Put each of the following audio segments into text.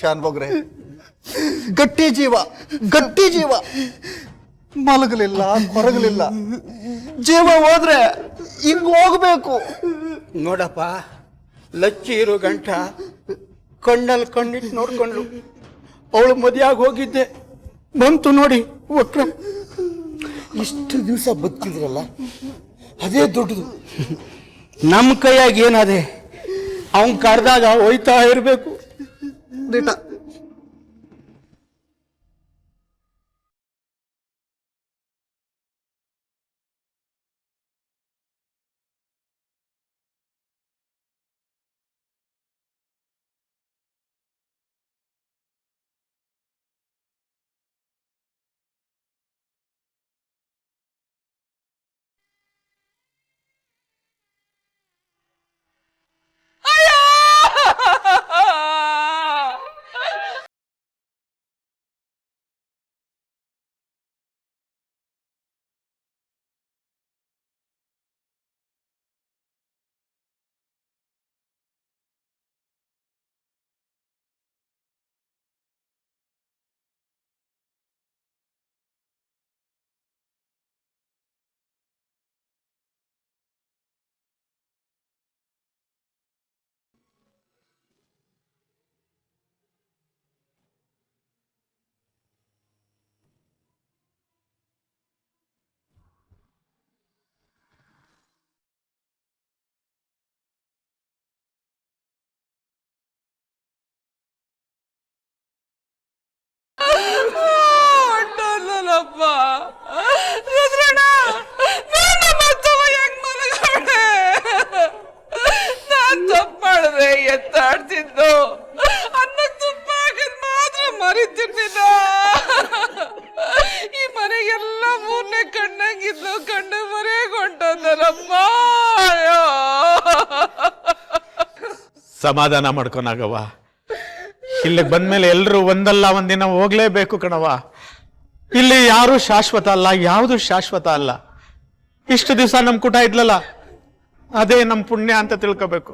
ಶಾನ್ಭೋಗ್ರೆ, ಗಟ್ಟಿ ಜೀವ ಮಲಗಲಿಲ್ಲ, ಕೊರಗಲಿಲ್ಲ. ಜೀವ ಹೋದ್ರೆ ಹಿಂಗ್ ಹೋಗ್ಬೇಕು. ನೋಡಪ್ಪ, ಲಚ್ಚಿ ಇರೋ ಗಂಟ ಕಣ್ಣಲ್ಲಿ ಕಣ್ಣಿಟ್ಟು ನೋಡ್ಕೊಂಡ್ಲು. ಅವಳು ಮದುವೆಯಾಗಿ ಹೋಗಿದ್ದೆ, ಬಂತು ನೋಡಿ ಒಟ್ರ. ಇಷ್ಟು ದಿವಸ ಬದುಕಿದ್ರಲ್ಲ, ಅದೇ ದೊಡ್ಡದು. ನಮ್ಮ ಕೈಯಾಗಿ ಏನದೆ, ಅವನ್ ಕರೆದಾಗ ಹೋಯ್ತಾ ಇರಬೇಕು. ಹೊಂಟೋದ್ಲಲ್ಲಪ್ಪ ರುದ್ರಣ್ಣ, ನಮ್ಮತ್ತವ ಹೆಂಗ್ ಮಲಗವಳೆ? ನಾನ್ ತಪ್ಪು ಮಾಡಿದೆ, ಎತ್ತಾಡ್ತಿದ್ದು ಅನ್ನಕ್ ತುಪ್ಪ ಹಾಕಿದ್ ಮಾತ್ರ ಮರಿತಿರ್ಲಿಲ್ಲ. ಈ ಮನೆಗೆಲ್ಲ ಮೂರನೇ ಕಣ್ಣಂಗಿದ್ಲು, ಕಣ್ಣು ಮರೆಗೆ ಹೊಂಟೋದ್ಲಲ್ಲಪ್ಪ. ಸಮಾಧಾನ ಮಾಡ್ಕೊನಾಗವ. ಇಲ್ಲಿಗೆ ಬಂದ್ಮೇಲೆ ಎಲ್ರು ಒಂದಲ್ಲ ಒಂದಿನ ಹೋಗ್ಲೇಬೇಕು ಕಣವ. ಇಲ್ಲಿ ಯಾರು ಶಾಶ್ವತ ಅಲ್ಲ, ಯಾವುದು ಶಾಶ್ವತ ಅಲ್ಲ. ಇಷ್ಟು ದಿವಸ ನಮ್ ಕೂಟ ಇದ್ಲಲ್ಲ, ಅದೇ ನಮ್ ಪುಣ್ಯ ಅಂತ ತಿಳ್ಕೋಬೇಕು.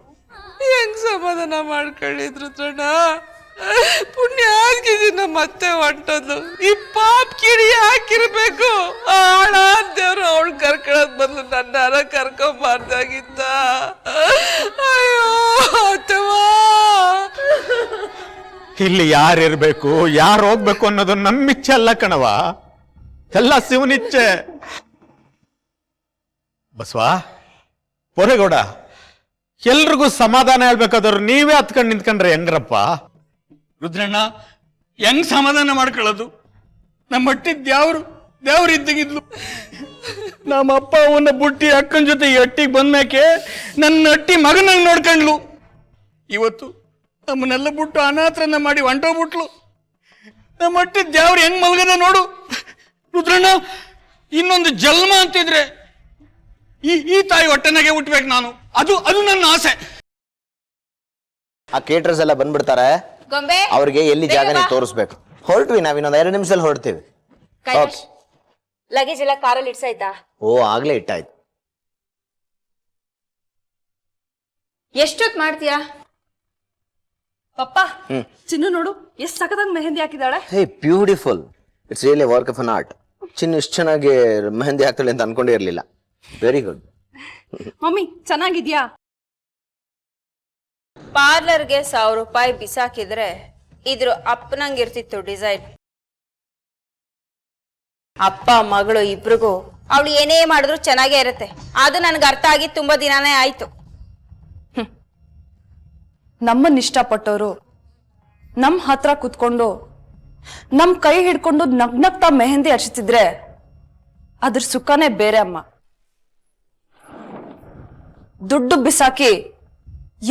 ಹೆಂಗ್ ಸಮಾಧಾನ ಮಾಡ್ಕೊಂಡಿದ್ರು ರುದ್ರಣ್ಣ? ಪುಣ್ಯ ಆಗಿದ್ದೀನ ಮತ್ತೆ ಹೊಂಟೋದು. ಈ ಪಾಪ್ ಕಿಡಿ ಹಾಕಿರ್ಬೇಕು. ಆಳ ದೇವ್ರು ಅವಳು ಕರ್ಕೊಳ್ಳೋದ್ ಬದಲು ನನ್ನಾರ ಕರ್ಕೊಂಬಾರ್ದಾಗಿತ್ತ. ಅಯ್ಯೋ ಅಥವಾ ಇಲ್ಲಿ ಯಾರಿರ್ಬೇಕು, ಯಾರು ಹೋಗ್ಬೇಕು ಅನ್ನೋದು ನಮ್ಮಿಚ್ಛೆ ಅಲ್ಲ ಕಣವ, ಎಲ್ಲ ಶಿವನಿಚ್ಛೆ. ಬಸವ, ಪೊರೆಗೌಡ, ಎಲ್ರಿಗೂ ಸಮಾಧಾನ ಹೇಳ್ಬೇಕಾದ್ರು ನೀವೇ ಹತ್ಕೊಂಡು ನಿಂತ್ಕೊಂಡ್ರೆ ಹೆಂಗ್ರಪ್ಪ? ರುದ್ರಣ್ಣ, ಹೆಂಗ್ ಸಮಾಧಾನ ಮಾಡ್ಕೊಳ್ಳೋದು? ನಮ್ಮ ಹಟ್ಟಿದ್ ದೇವ್ರು ಇದ್ದಾಗಿದ್ಲು. ನಮ್ಮಪ್ಪ ಅವನ್ನ ಬುಟ್ಟಿ ಅಕ್ಕನ ಜೊತೆ ಈ ಹಟ್ಟಿಗೆ ಬಂದ್ಮ್ಯಾಕೆ ನನ್ನ ಹಟ್ಟಿ ಮಗನಂಗ್ ನೋಡ್ಕೊಂಡ್ಲು. ಇವತ್ತು ನಮ್ಮನ್ನೆಲ್ಲ ಬಿಟ್ಟು ಅನಾಥರನ್ನ ಮಾಡಿ ಹೊಂಟೋಗ್ಬಿಟ್ಲು. ನಮ್ಮ ಹಟ್ಟಿದ ದೇವ್ರು ಹೆಂಗ್ ಮಲ್ಗದ ನೋಡು. ರುದ್ರಣ್ಣ, ಇನ್ನೊಂದು ಜನ್ಮ ಅಂತಿದ್ರೆ ಈ ತಾಯಿ ಹೊಟ್ಟೆನಾಗೆ ಹುಟ್ಬೇಕು ನಾನು. ಅದು ನನ್ನ ಆಸೆ. ಆ ಕೇಟರ್ಸ್ ಎಲ್ಲ ಬಂದ್ಬಿಡ್ತಾರೆ, ಅವ್ರಿಗೆ ಎಲ್ಲಿ ಜಾಗ ನೀವು ತೋರಿಸ್ಬೇಕು. ಹೊರಟ್ವಿ, ನಾವ್ ಇನ್ನೊಂದ್ 2 ನಿಮಿಷದಲ್ಲಿ ಹೊರಡ್ತೀವಿ. ಲಗೇಜ್ ಎಲ್ಲ ಕಾರಲ್ಲಿ ಇಡ್ಸಾಯ್ತಾ? ಓ, ಆಗ್ಲೇ ಇಟ್ಟಾಯ್ತು. ಎಷ್ಟೊತ್ ಮಾಡ್ತೀಯಾ? ಪಪ್ಪ, ಚಿನ್ನು ನೋಡು ಎಷ್ಟ್ ಸಖತ್ತಾಗಿ ಮೆಹಂದಿ ಹಾಕಿದಾಳೆ. ಹೇ, beautiful. It's really work of an art. Chinnu ಇಷ್ಟು ಚೆನ್ನಾಗಿ ಮೆಹಂದಿ ಹಾಕ್ತಾಳೆ ಅಂತ ಅನ್ಕೊಂಡೇ ಇರ್ಲಿಲ್ಲ. Very good. ಮಮ್ಮಿ, ಚೆನ್ನಾಗಿದ್ಯಾ? ಪಾರ್ಲರ್ಗೆ 1000 ರೂಪಾಯಿ ಬಿಸಾಕಿದ್ರೆ ಇದ್ರ ಅಪ್ಪನಂಗಿರ್ತಿತ್ತು ಡಿಸೈನ್. ಅಪ್ಪ ಮಗಳು ಇಬ್ರಿಗೂ ಅವಳು ಏನೇ ಮಾಡಿದ್ರು ಚೆನ್ನಾಗೇ ಇರುತ್ತೆ. ಅದು ನನ್ಗೆ ಅರ್ಥ ಆಗಿ ತುಂಬಾ ದಿನಾನೇ ಆಯ್ತು. ನಮ್ಮನ್ನ ಇಷ್ಟಪಟ್ಟವರು ನಮ್ ಹತ್ರ ಕುತ್ಕೊಂಡು ನಮ್ ಕೈ ಹಿಡ್ಕೊಂಡು ನಗ್ನಗ್ತಾ ಮೆಹಂದಿ ಹಚ್ಚಿತಿದ್ರೆ ಅದ್ರ ಸುಖನೇ ಬೇರೆ ಅಮ್ಮ. ದುಡ್ಡು ಬಿಸಾಕಿ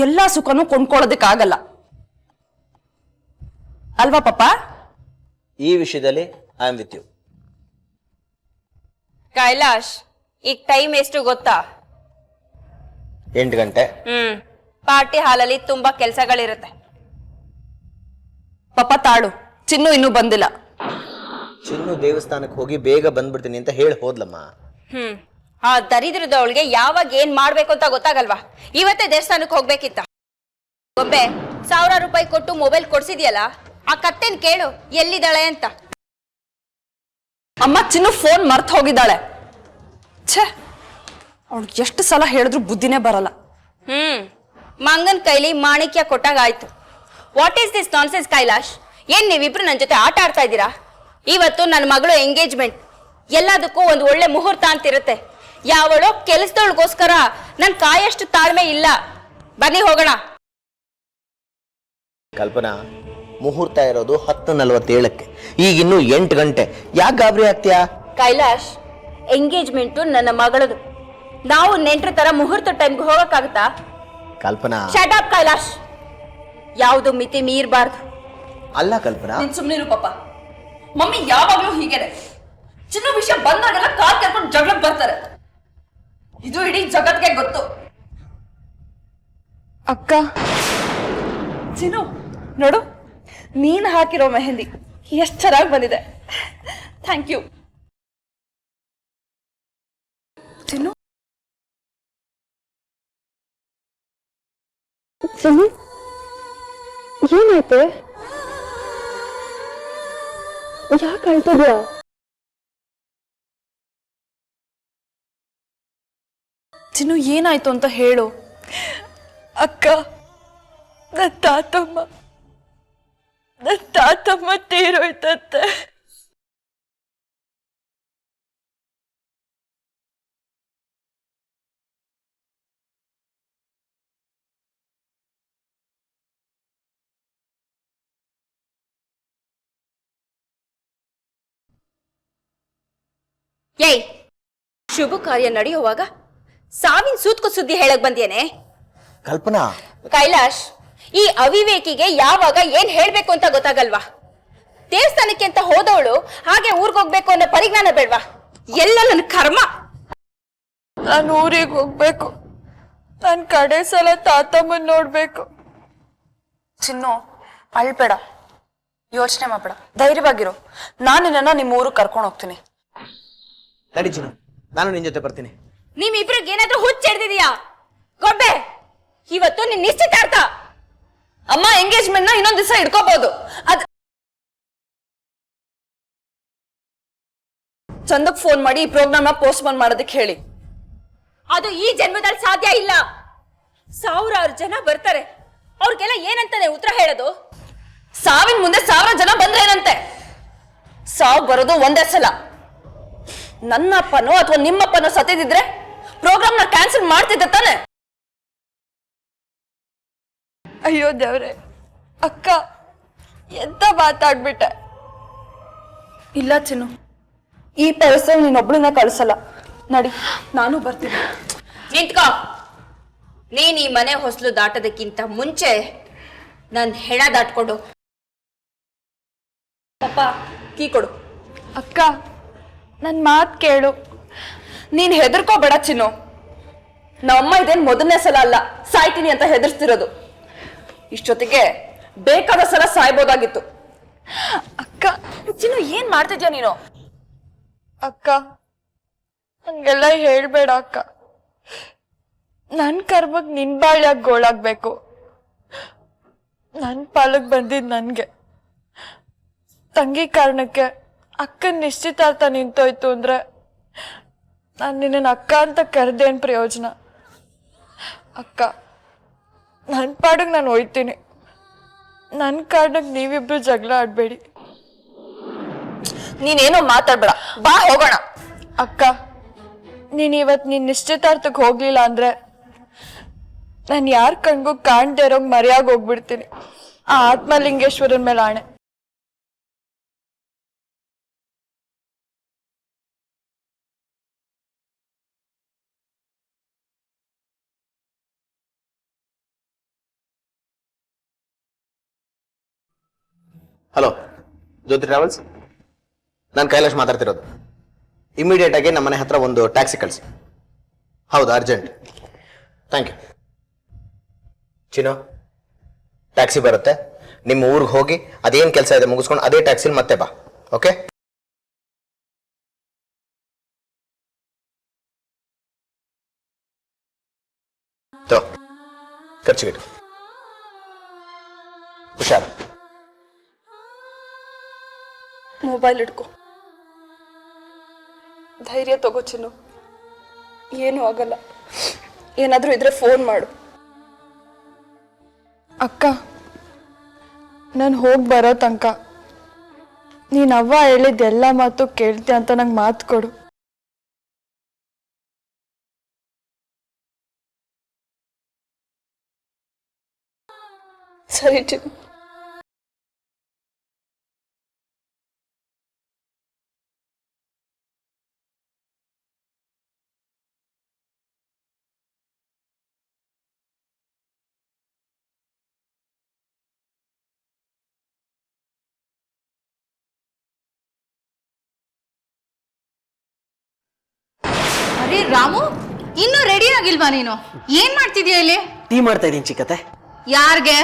ಎಲ್ಲಾ ಸುಖನೂ ಕೊಂಡ್ಕೊಳ್ಳೋದಕ್ಕಾಗಲ್ಲ ಅಲ್ವಾ ಪಪ್ಪ? ಈ ವಿಷಯದಲ್ಲಿ I am with you. Kailash, ಈಗ ಟೈಮ್ ಎಷ್ಟು ಗೊತ್ತಾ? 8 ಗಂಟೆ. ಪಾರ್ಟಿ ಹಾಲಲ್ಲಿ ತುಂಬಾ ಕೆಲ್ಸಗಳಿರುತ್ತೆ. ಪಪ್ಪ ತಾಳು, ಚಿನ್ನು ಇನ್ನೂ ಬಂದಿಲ್ಲ. ಚಿನ್ನು ದೇವಸ್ಥಾನಕ್ಕೆ ಹೋಗಿ ಬೇಗ ಬಂದ್ಬಿಡ್ತೀನಿ ಅಂತ ಹೇಳಿ ಹೋದ್ಲಮ್ಮ. ಆ ದರಿದ್ರದವಳಿಗೆ ಯಾವಾಗ ಏನ್ ಮಾಡ್ಬೇಕು ಅಂತ ಗೊತ್ತಾಗಲ್ವಾ? ಇವತ್ತೇ ದೇವಸ್ಥಾನಕ್ಕೆ ಹೋಗ್ಬೇಕಿತ್ತ. ಒಬ್ಬೆ 1000 ರೂಪಾಯಿ ಕೊಟ್ಟು ಮೊಬೈಲ್ ಕೊಡ್ಸಿದ್ಯಲ್ಲ, ಆ ಕತ್ತೆನ್ ಕೇಳು ಎಲ್ಲಿದ್ದಾಳೆ ಅಂತ. ಅಮ್ಮ ಚಿನ್ನು ಫೋನ್ ಮರ್ತ್ ಹೋಗಿದ್ದಾಳೆ. ಛೇ, ಅವಳು ಎಷ್ಟು ಸಲ ಹೇಳಿದ್ರು ಬುದ್ಧಿನೇ ಬರಲ್ಲ. ಮಂಗನ್ ಕೈಲಿ ಮಾಣಿಕ್ಯ ಕೊಟ್ಟಾಗ ಆಯ್ತು. What is this nonsense Kailash? ಏನ್ ನೀವಿಬ್ರು ನನ್ನ ಜೊತೆ ಆಟ ಆಡ್ತಾ ಇದ್ದೀರಾ? ಇವತ್ತು ನನ್ನ ಮಗಳು ಎಂಗೇಜ್ಮೆಂಟ್. ಎಲ್ಲದಕ್ಕೂ ಒಂದು ಒಳ್ಳೆ ಮುಹೂರ್ತ ಅಂತಿರುತ್ತೆ. ಯಾವಳೋ ಕೆಲಸದೊಳಗೋಸ್ಕರ ನನ್ ಕಾಯಷ್ಟು ತಾಳ್ಮೆ ಇಲ್ಲ. ಬನ್ನಿ ಹೋಗೋಣ. ಕಲ್ಪನಾ, ಮುಹೂರ್ತ ಇರೋದು 10:47. ಈಗ ಇನ್ನು 8 ಗಂಟೆ. ಯಾಕೆ ಗಾಬರಿ ಆಗ್ತೀಯಾ? ಕೈಲಾಶ್, ಎಂಗೇಜ್ಮೆಂಟು ನನ್ನ ಮಗಳದು. ನಾವು ನೆಂಟ್ರ ತರ ಮುಹೂರ್ತ ಟೈಮ್ಗೆ ಹೋಗಕ್ಕಾಗತ್ತಾ? ಕಲ್ಪನಾ, ಶಟ್ ಅಪ್ ಕೈಲಾಶ್. ಯಾವುದು ಮಿತಿ ಮೀರ್ಬಾರ್ದು. ಅಲ್ಲ ಕಲ್ಪನಾ, ನೀನ್ ಸುಮ್ನಿರು ಪಾಪ. ಮಮ್ಮಿ ಯಾವಾಗ್ಲೂ ಹೀಗೇನೆ. ಚಿನ್ನು ವಿಷಯ ಬಂದಾಗೆಲ್ಲ ಕಾಲ್ ಕರ್ಕೊಂಡು ಜಗಳಕ್ಕೆ ಬರ್ತಾರೆ. ಇದು ಇಡೀ ಜಗತ್ಗೆ ಗೊತ್ತು. ಅಕ್ಕ, ಚಿನ್ನು ನೋಡು, ನೀನ್ ಹಾಕಿರೋ ಮೆಹಂದಿ ಎಷ್ಟು ಚೆನ್ನಾಗಿ ಬಂದಿದೆ. Thank you. ಚಿನ್ನು, ಏನಾಯ್ತೆ? ಯಾಕೆ ಅಳ್ತಿದ್ಯಾ? ಚಿನ್ನು ಏನಾಯ್ತು ಅಂತ ಹೇಳು. ಅಕ್ಕ, ನನ್ನ ತಾತಮ್ಮ ತೀರೋಯ್ತಂತೆ. ಏಯ್, ಶುಭ ಕಾರ್ಯ ನಡೆಯುವಾಗ ಸಾವಿನ ಸೂತ್ಕು ಸುದ್ದಿ ಹೇಳಕ್ ಬಂದೇನೆ? ಕಲ್ಪನಾ, ಕೈಲಾಶ್, ಈ ಅವಿವೇಕಿಗೆ ಯಾವಾಗ ಏನ್ ಹೇಳ್ಬೇಕು ಅಂತ ಗೊತ್ತಾಗಲ್ವಾ? ದೇವಸ್ಥಾನಕ್ಕೆ ಅಂತ ಹೋದವಳು ಹಾಗೆ ಊರ್ಗೋಗ್ಬೇಕು ಅನ್ನೋ ಪರಿಜ್ಞಾನ ಬೇಡ್ವಾ? ಎಲ್ಲ ನನ್ನ ಕರ್ಮ. ನಾನು ಊರಿಗೆ ಹೋಗ್ಬೇಕು. ನಾನು ಕಡೆ ಸಲ ತಾತಮ್ಮನ್ ನೋಡ್ಬೇಕು. ಚಿನ್ನು ಅಳ್ಬೇಡ, ಯೋಚನೆ ಮಾಡ್ಬೇಡ, ಧೈರ್ಯವಾಗಿರು. ನಾನು ನಿನ್ನ ನಿಮ್ಮ ಊರಿಗೆ ಕರ್ಕೊಂಡು ಹೋಗ್ತೀನಿ. ನಡಿ ಚಿನ್ನು, ನಾನು ನಿನ್ ಜೊತೆ ಬರ್ತೀನಿ. ನಿಮ್ಮಿಬ್ರಿಗೆ ಏನಾದ್ರೂ ಹುಚ್ಚಿಡ್ದಿದ್ಯಾ? ಗೊಬ್ಬೆ, ಇವತ್ತು ನಿನ್ ನಿಶ್ಚಿತಾರ್ಥ. ಅಮ್ಮ ಎಂಗೇಜ್ಮೆಂಟ್ ನ ಇನ್ನೊಂದ್ ದಿವಸ ಇಟ್ಕೋಬಹುದು. ಅದ್ ಚಂದಕ್ ಫೋನ್ ಮಾಡಿ ಈ ಪ್ರೋಗ್ರಾಮ್ ನ ಪೋಸ್ಟ್ಪೋನ್ ಮಾಡೋದಕ್ಕೆ ಹೇಳಿ. ಅದು ಈ ಜನ್ಮದಲ್ಲಿ ಸಾಧ್ಯ ಇಲ್ಲ. 1000 ಜನ ಬರ್ತಾರೆ, ಅವ್ರಿಗೆಲ್ಲ ಏನಂತಾನೆ ಉತ್ತರ ಹೇಳೋದು? ಸಾವಿನ ಮುಂದೆ 1000 ಜನ ಬಂದ್ರೆ ಏನಂತೆ? ಸಾವು ಬರೋದು ಒಂದೇ ಸಲ. ನನ್ನಪ್ಪನೋ ಅಥವಾ ನಿಮ್ಮಪ್ಪನೋ ಸತ್ತಿದ್ರೆ ಪ್ರೋಗ್ರಾಮ್ ನ ಕ್ಯಾನ್ಸಲ್ ಮಾಡ್ತಿದ್ದೆ ತಾನೆ? ಅಯ್ಯೋ ದೇವ್ರೆ, ಅಕ್ಕ ಎಂತ ಮಾತಾಡ್ಬಿಟ್ಟೆ. ಇಲ್ಲ ಚಿನ್ನು, ಈ ಪರಿಸರ ನೀನೊಬ್ಳನ್ನ ಕಳಿಸಲ್ಲ. ನಡಿ, ನಾನು ಬರ್ತೀನಿ. ನಿಂತ್ಕೋ. ನೀನ್ ಈ ಮನೆ ಹೊಸಲು ದಾಟೋದಕ್ಕಿಂತ ಮುಂಚೆ ನನ್ ಹೆಣ ದಾಟ್ಕೊಂಡು. ಪಾಪ, ಕೀ ಕೊಡು. ಅಕ್ಕ, ನನ್ ಮಾತ್ ಕೇಳು. ನೀನ್ ಹೆದರ್ಕೋಬೇಡ ಚಿನ್ನು. ನಮ್ಮಮ್ಮ ಇದೇನ್ ಮೊದಲನೇ ಸಲ ಅಲ್ಲ ಸಾಯ್ತೀನಿ ಅಂತ ಹೆದರ್ಸ್ತಿರೋದು. ಇಷ್ಟೊತ್ತಿಗೆ ಬೇಕಾದ ಸಲ ಸಾಯ್ಬೋದಾಗಿತ್ತು. ಅಕ್ಕ, ಚಿನ್ನು, ಏನ್ ಮಾಡ್ತಿದ್ಯಾ ನೀನು? ಅಕ್ಕ, ಹಂಗೆಲ್ಲ ಹೇಳ್ಬೇಡ ಅಕ್ಕ. ನನ್ ಕರ್ಮಕ್ ನಿನ್ ಬಾಳ್ಯಾಗ ಗೋಳಾಗ್ಬೇಕು. ನನ್ ಪಾಲಕ್ ಬಂದಿದ್ ನನ್ಗೆ. ತಂಗಿ ಕಾರಣಕ್ಕೆ ಅಕ್ಕನ ನಿಶ್ಚಿತಾರ್ಥ ನಿಂತೋಯ್ತು ಅಂದ್ರೆ ನಾನು ನಿನ್ನ ಅಕ್ಕ ಅಂತ ಕರೆದೇನ್ ಪ್ರಯೋಜನ? ಅಕ್ಕ, ನನ್ನ ಪಾಡಿಗೆ ನಾನು ಹೋಯ್ತೀನಿ. ನನ್ನ ಕಾರಣಕ್ಕೆ ನೀವಿಬ್ರು ಜಗಳ ಆಡ್ಬೇಡಿ. ನೀನೇನೋ ಮಾತಾಡ್ಬೇಡ, ಬಾ ಹೋಗೋಣ. ಅಕ್ಕ, ನೀನ್ ಇವತ್ತು ನಿನ್ನ ನಿಶ್ಚಿತಾರ್ಥಕ್ಕೆ ಹೋಗ್ಲಿಲ್ಲ ಅಂದ್ರೆ ನಾನು ಯಾರ ಕಣ್ಗೂ ಕಾಣ್ದೇ ಇರೋಂಗ್ ಮರ್ಯಾಗ ಹೋಗ್ಬಿಡ್ತೀನಿ. ಆ ಆತ್ಮಲಿಂಗೇಶ್ವರನ ಮೇಲೆ ಆಣೆ. ಹಲೋ, ಜ್ಯೋತಿ ಟ್ರಾವೆಲ್ಸ್, ನಾನು ಕೈಲಾಶ್ ಮಾತಾಡ್ತಿರೋದು. ಇಮಿಡಿಯೇಟ್ ಆಗಿ ನಮ್ಮ ಮನೆ ಹತ್ರ ಒಂದು ಟ್ಯಾಕ್ಸಿ ಕಳಿಸಿ. ಹೌದು, urgent. Thank you. Chinnu, taxi ಬರುತ್ತೆ. ನಿಮ್ಮ ಊರಿಗೆ ಹೋಗಿ ಅದೇನು ಕೆಲಸ ಇದೆ ಮುಗಿಸ್ಕೊಂಡು ಅದೇ ಟ್ಯಾಕ್ಸಿಲಿ ಮತ್ತೆ ಬಾ. ಓಕೆ? ಖರ್ಚಿಗಿಟ್ಟು ಹುಷಾರು. ಮೊಬೈಲ್ ಇಟ್ಕೋ. ಧೈರ್ಯ ತಗೋ ಚಿನ್ನು, ಏನೂ ಆಗಲ್ಲ. ಏನಾದರೂ ಇದ್ರೆ ಫೋನ್ ಮಾಡು. ಅಕ್ಕ, ನಾನು ಹೋಗಿ ಬರೋ ತನಕ ನೀನು ಅವ್ವ ಹೇಳಿದ್ದೆಲ್ಲ ಮಾತು ಕೇಳ್ತೀಯ ಅಂತ ನಂಗೆ ಮಾತು ಕೊಡು. ಸರಿ ಚಿನ್ನು. ಅರೆ ರಾಮು, ಇನ್ನೂ ರೆಡಿ ಆಗಿಲ್ವಾ ನೀನು? ಏನ್ ಮಾಡ್ತಿದ್ಯಾ ಇಲ್ಲಿ? ಟೀ ಮಾಡ್ತಾ ಇದ್ದೀನಿ ಚಿಕ್ಕತ್ತೆ. ಯಾರ್ಗೆ?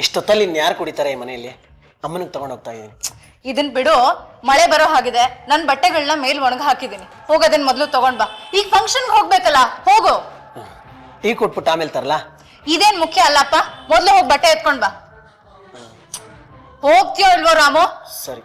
ಇಷ್ಟೊತ್ತಲ್ಲಿ ಇನ್ಯಾರು ಕುಡಿತಾರೆ ಈ ಮನೆಯಲ್ಲಿ? ಅಮ್ಮನಿಗೆ ತಗೊಂಡು ಹೋಗ್ತಾ ಇದ್ದೀನಿ. ಇದನ್ ಬಿಡು, ಮಳೆ ಬರೋ ಹಾಗಿದೆ. ನನ್ ಬಟ್ಟೆಗಳನ್ನ ಮೇಲ್ ಒಣಗ ಹಾಕಿದೀನಿ. ಹೋಗೋದನ್ ಮೊದ್ಲು ತಗೊಂಡ್ ಬಾ. ಈಗ ಫಂಕ್ಷನ್ಗೆ ಹೋಗ್ಬೇಕಲ್ಲ, ಹೋಗು. ಟೀ ಕೊಟ್ಬಿಟ್ಟು ಆಮೇಲೆ ತರಲಾ? ಇದೇನ್ ಮುಖ್ಯ ಅಲ್ಲಪ್ಪ, ಮೊದ್ಲು ಹೋಗಿ ಬಟ್ಟೆ ಎತ್ಕೊಂಡ್ ಬಾ. ಹೋಗ್ತೀಯೋ ಇಲ್ವೋ ರಾಮು? ಸರಿ.